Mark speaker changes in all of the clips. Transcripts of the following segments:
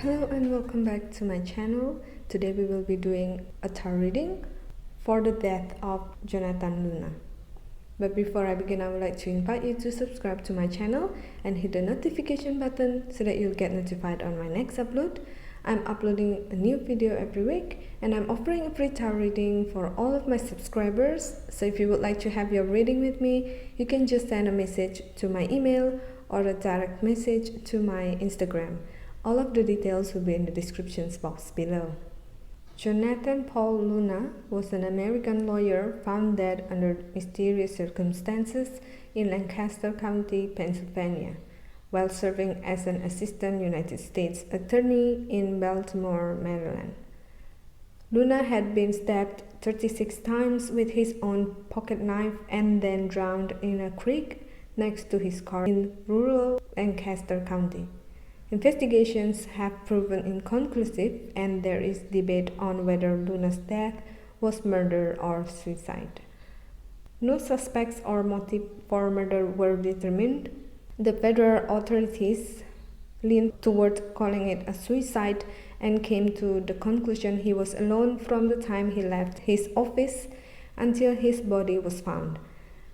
Speaker 1: Hello and welcome back to my channel. Today we will be doing a tarot reading for the death of Jonathan Luna. But before I begin, I would like to invite you to subscribe to my channel and hit the notification button so that you'll get notified on my next upload. I'm uploading a new video every week and I'm offering a free tarot reading for all of my subscribers. So if you would like to have your reading with me, you can just send a message to my email or a direct message to my Instagram. All of the details will be in the description box below. Jonathan Paul Luna was an American lawyer found dead under mysterious circumstances in Lancaster County, Pennsylvania, while serving as an assistant United States attorney in Baltimore, Maryland. Luna had been stabbed 36 times with his own pocket knife and then drowned in a creek next to his car in rural Lancaster County. Investigations have proven inconclusive, and there is debate on whether Luna's death was murder or suicide. No suspects or motive for murder were determined. The federal authorities leaned toward calling it a suicide and came to the conclusion he was alone from the time he left his office until his body was found.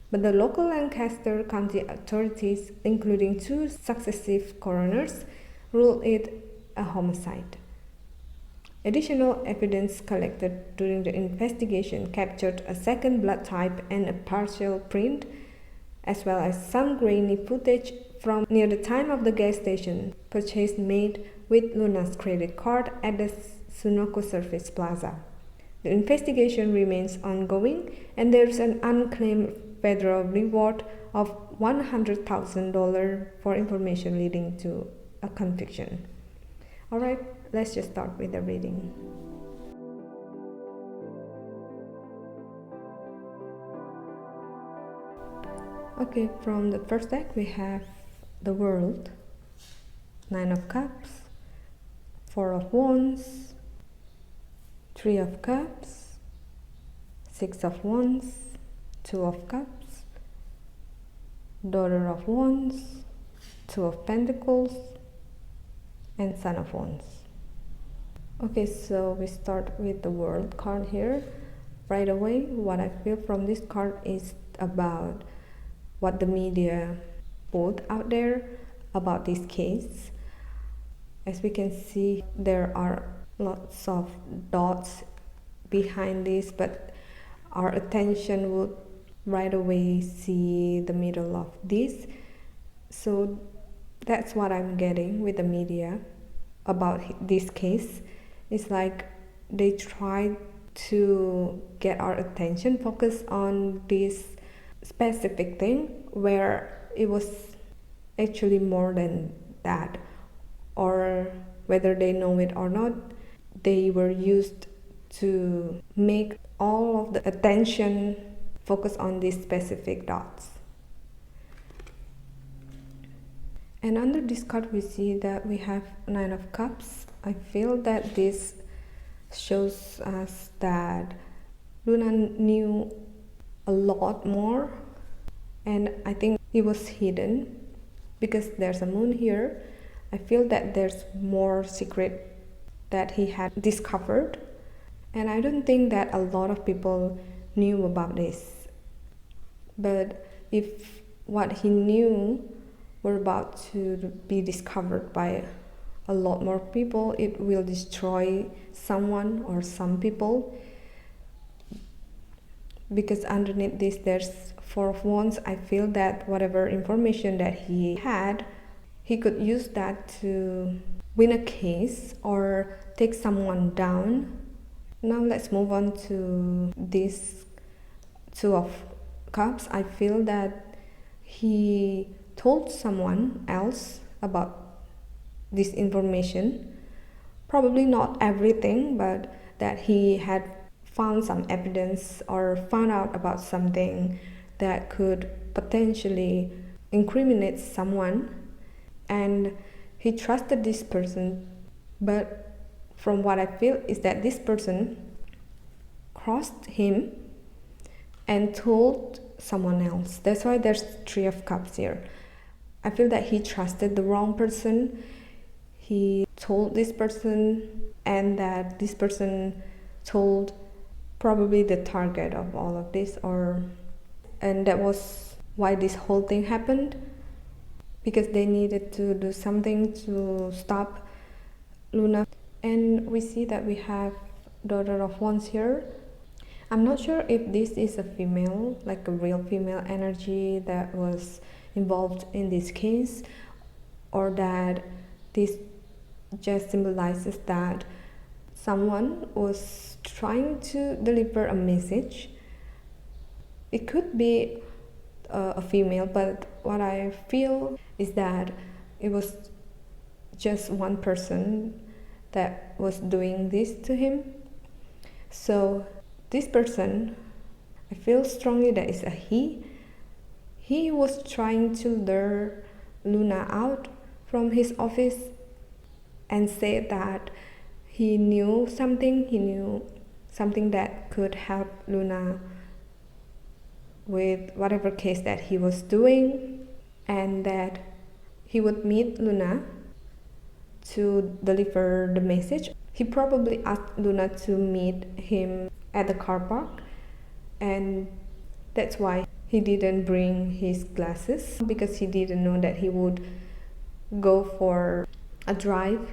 Speaker 1: But the local Lancaster County authorities, including two successive coroners, ruled it a homicide. Additional evidence collected during the investigation captured a second blood type and a partial print, as well as some grainy footage from near the time of the gas station purchase made with Luna's credit card at the Sunoco Service Plaza. The investigation remains ongoing, and there is an unclaimed federal reward of $100,000 for information leading to a conviction. Alright, let's just start with the reading. Okay, from the first deck we have the World, Nine of Cups, Four of Wands, Three of Cups, Six of Wands, Two of Cups, Daughter of Wands, Two of Pentacles, and Son of Wands. Okay, so we start with the World card here. Right away, what I feel from this card is about what the media put out there about this case. As we can see, there are lots of dots behind this, but our attention would right away see the middle of this. So that's what I'm getting with the media about this case. It's like they try to get our attention focused on this specific thing where it was actually more than that, or whether they know it or not, they were used to make all of the attention focus on these specific dots. And under this card we see that we have Nine of Cups. I feel that this shows us that Luna knew a lot more, and I think it was hidden because there's a moon here. I feel that there's more secret that he had discovered, and I don't think that a lot of people knew about this. But if what he knew were about to be discovered by a lot more people, it will destroy someone or some people. Because underneath this there's Four of Wands. I feel that whatever information that he had, he could use that to win a case or take someone down. Now let's move on to this Two of Cups. I feel that he told someone else about this information, probably not everything, but that he had found some evidence or found out about something that could potentially incriminate someone, and he trusted this person. But from what I feel is that this person crossed him and told someone else. That's why there's Three of Cups here. I feel that he trusted the wrong person. he told this person, and that this person told probably the target of all of this, and that was why this whole thing happened, because they needed to do something to stop Luna. And we see that we have Daughter of Wands here. I'm not sure if this is a female, like a real female energy that was involved in this case, or that this just symbolizes that someone was trying to deliver a message. It could be a female, but what I feel is that it was just one person that was doing this to him. So this person, I feel strongly that it's a he. He was trying to lure Luna out from his office and said that he knew something that could help Luna with whatever case that he was doing, and that he would meet Luna to deliver the message. He probably asked Luna to meet him at the car park, and that's why he didn't bring his glasses, because he didn't know that he would go for a drive,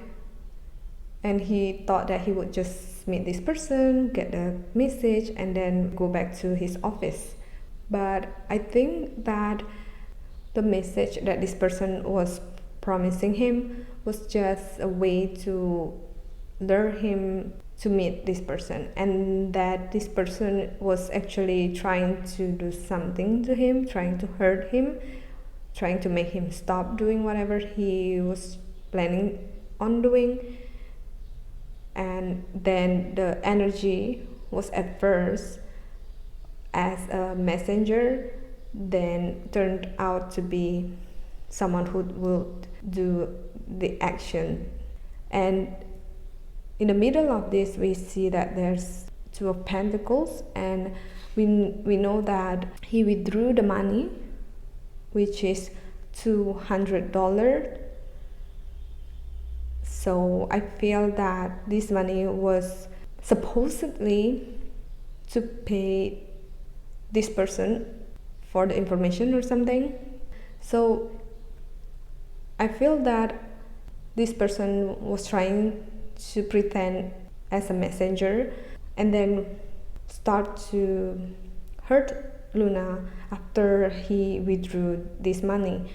Speaker 1: and he thought that he would just meet this person, get the message, and then go back to his office. But I think that the message that this person was promising him was just a way to lure him to meet this person, and that this person was actually trying to do something to him, trying to hurt him, trying to make him stop doing whatever he was planning on doing. And then the energy was at first as a messenger, then turned out to be someone who would do the action. And in the middle of this, we see that there's Two of Pentacles, and we know that he withdrew the money, which is $200. So I feel that this money was supposedly to pay this person for the information or something. So I feel that this person was trying to pretend as a messenger and then start to hurt Luna after he withdrew this money.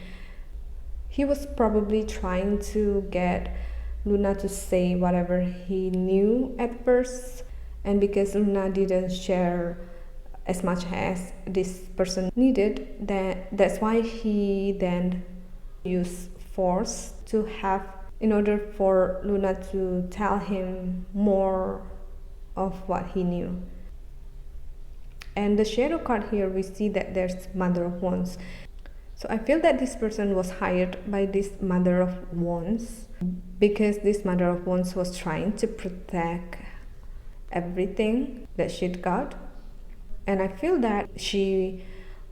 Speaker 1: He was probably trying to get Luna to say whatever he knew at first, and because Luna didn't share as much as this person needed, that's why he then used force to have, in order for Luna to tell him more of what he knew. And the shadow card here, we see that there's Mother of Wands. So I feel that this person was hired by this Mother of Wands, because this Mother of Wands was trying to protect everything that she'd got. And I feel that she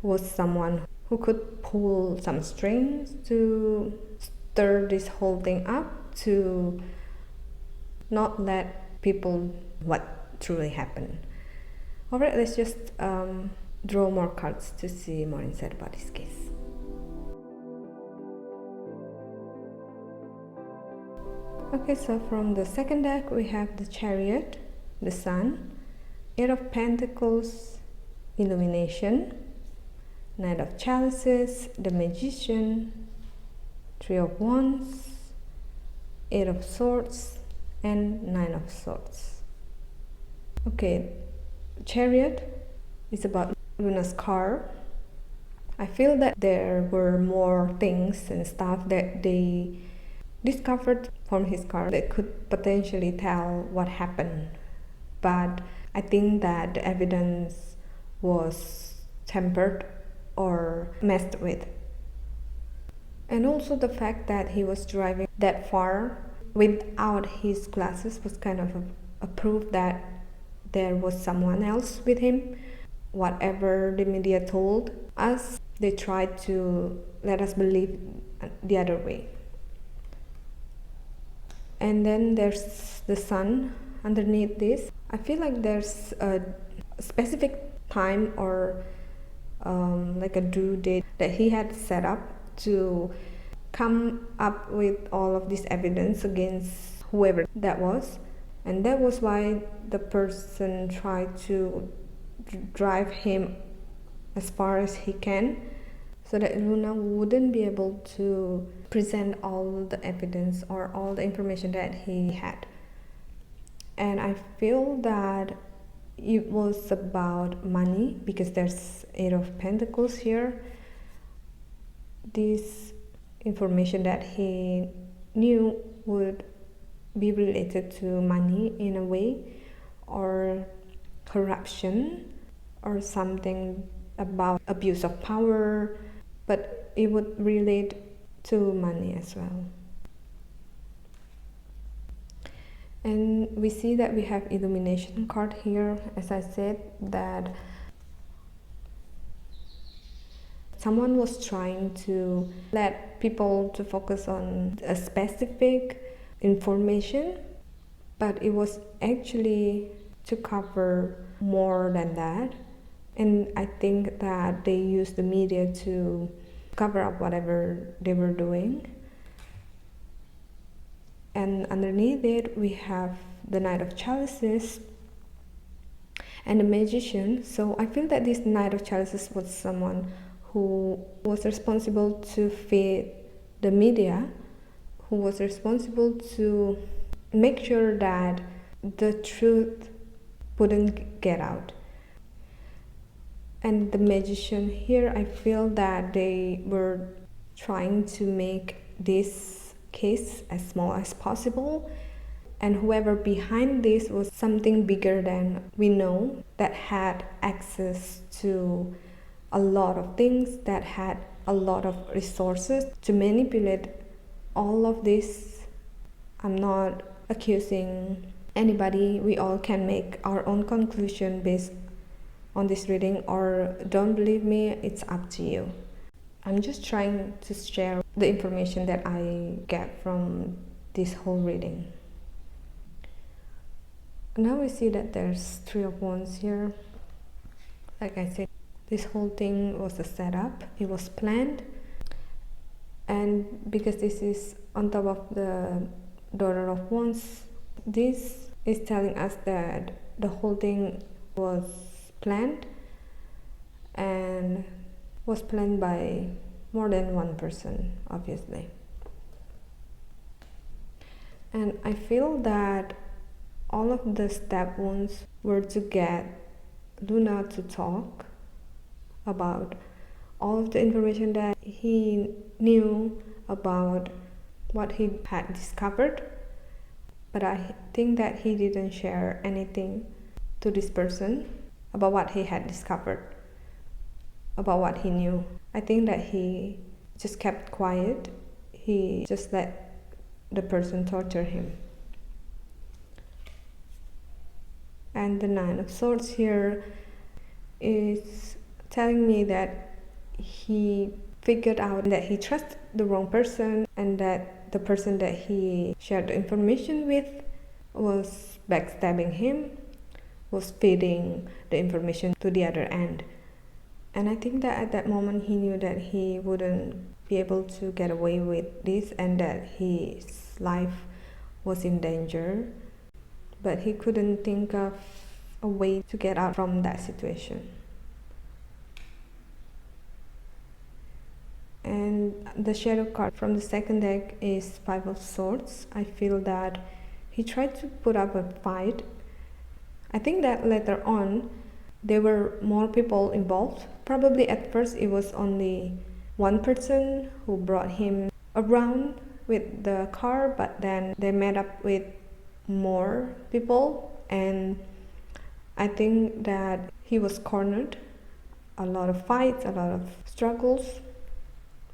Speaker 1: was someone who could pull some strings to stir this whole thing up, to not let people what truly happened. Alright, let's just draw more cards to see more insight about this case. Okay, so from the second deck we have the Chariot, the Sun, Eight of Pentacles, Illumination, Knight of Chalices, the Magician, Three of Wands, Eight of Swords, and Nine of Swords. Okay, Chariot is about Luna's car. I feel that there were more things and stuff that they discovered from his car that could potentially tell what happened, but I think that the evidence was tampered or messed with. And also the fact that he was driving that far without his glasses was kind of a proof that there was someone else with him. Whatever the media told us, they tried to let us believe the other way. And then there's the sun underneath this. I feel like there's a specific time or like a due date that he had set up to come up with all of this evidence against whoever that was. And that was why the person tried to drive him as far as he can, so that Luna wouldn't be able to present all the evidence or all the information that he had. And I feel that it was about money, because there's Eight of Pentacles here. This information that he knew would be related to money in a way, or corruption, or something about abuse of power, but it would relate to money as well. And we see that we have illumination card here. As I said, that someone was trying to let people to focus on a specific information, but it was actually to cover more than that. And I think that they used the media to cover up whatever they were doing. And underneath it, we have the Knight of Chalices and the Magician. So I feel that this Knight of Chalices was someone who was responsible to feed the media, who was responsible to make sure that the truth wouldn't get out. And the Magician here, I feel that they were trying to make this case as small as possible, and whoever behind this was something bigger than we know, that had access to a lot of things, that had a lot of resources to manipulate all of this. I'm not accusing anybody. We all can make our own conclusion based on this reading, or don't believe me, it's up to you. I'm just trying to share the information that I get from this whole reading. Now we see that there's Three of Wands here. Like I said, this whole thing was a setup. It was planned. And because this is on top of the Daughter of Wands, this is telling us that the whole thing was planned, and was planned by more than one person, obviously. And I feel that all of the step ones were to get Luna to talk about all of the information that he knew about what he had discovered. But I think that he didn't share anything to this person about what he had discovered, about what he knew. I think that he just kept quiet. He just let the person torture him. And the Nine of Swords here is telling me that he figured out that he trusted the wrong person, and that the person that he shared the information with was backstabbing him, was feeding the information to the other end. And I think that at that moment he knew that he wouldn't be able to get away with this, and that his life was in danger. But he couldn't think of a way to get out from that situation. And the shadow card from the second deck is Five of Swords. I feel that he tried to put up a fight. I think that later on there were more people involved. Probably at first it was only one person who brought him around with the car, but then they met up with more people, and I think that he was cornered. A lot of fights, a lot of struggles.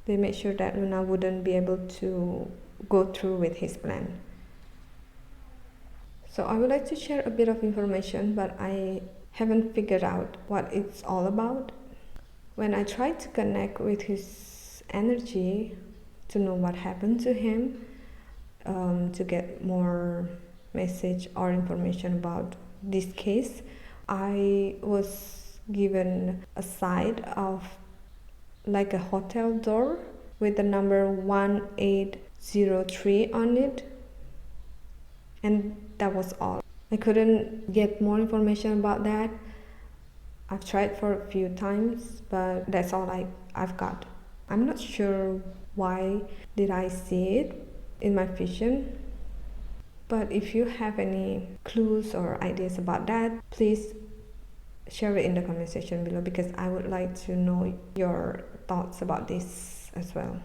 Speaker 1: They made sure that Luna wouldn't be able to go through with his plan. So I would like to share a bit of information, but I haven't figured out what it's all about. When I tried to connect with his energy to know what happened to him, to get more message or information about this case, I was given a site of like a hotel door with the number 1803 on it, and that was all. I couldn't get more information about that. I've tried for a few times, but that's all I've got. I'm not sure why did I see it in my vision, but if you have any clues or ideas about that, please share it in the comment section below, because I would like to know your thoughts about this as well.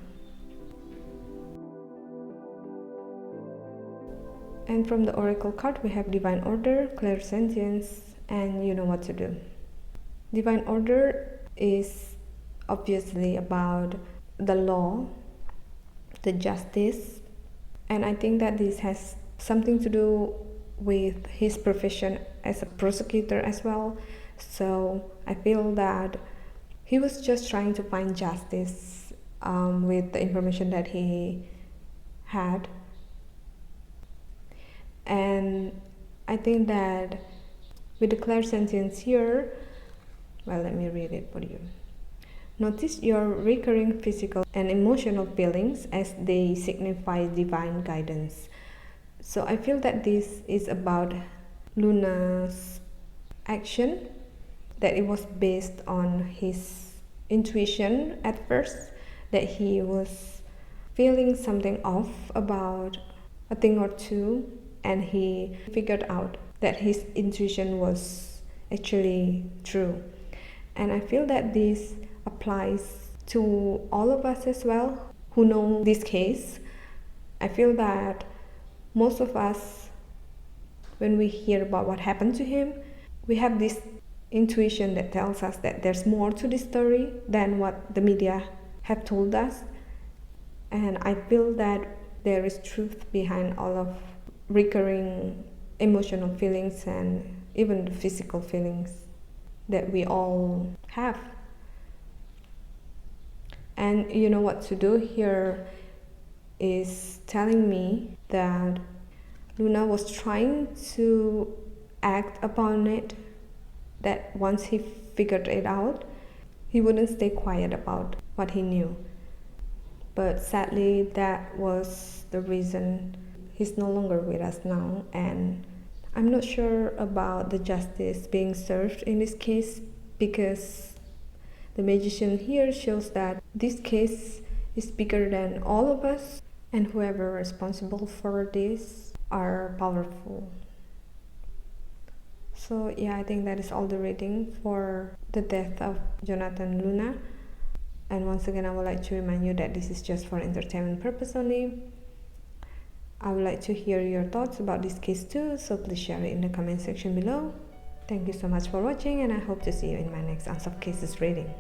Speaker 1: And from the oracle card, we have divine order, clairsentience, and you know what to do. Divine order is obviously about the law, the justice, and I think that this has something to do with his profession as a prosecutor as well. So I feel that he was just trying to find justice with the information that he had. And I think that with the clairsentience here, well, let me read it for you. Notice your recurring physical and emotional feelings as they signify divine guidance. So I feel that this is about Luna's action, that it was based on his intuition at first, that he was feeling something off about a thing or two, and he figured out that his intuition was actually true. And I feel that this applies to all of us as well who know this case. I feel that most of us, when we hear about what happened to him, we have this intuition that tells us that there's more to this story than what the media have told us. And I feel that there is truth behind all of recurring emotional feelings and even the physical feelings that we all have. And you know what to do here is telling me that Luna was trying to act upon it, that once he figured it out, he wouldn't stay quiet about what he knew. But sadly, that was the reason he's no longer with us now, and I'm not sure about the justice being served in this case, because the magician here shows that this case is bigger than all of us, and whoever responsible for this are powerful. So yeah, I think that is all the reading for the death of Jonathan Luna. And once again, I would like to remind you that this is just for entertainment purpose only. I would like to hear your thoughts about this case too, so please share it in the comment section below. Thank you so much for watching, and I hope to see you in my next Unsolved Cases reading.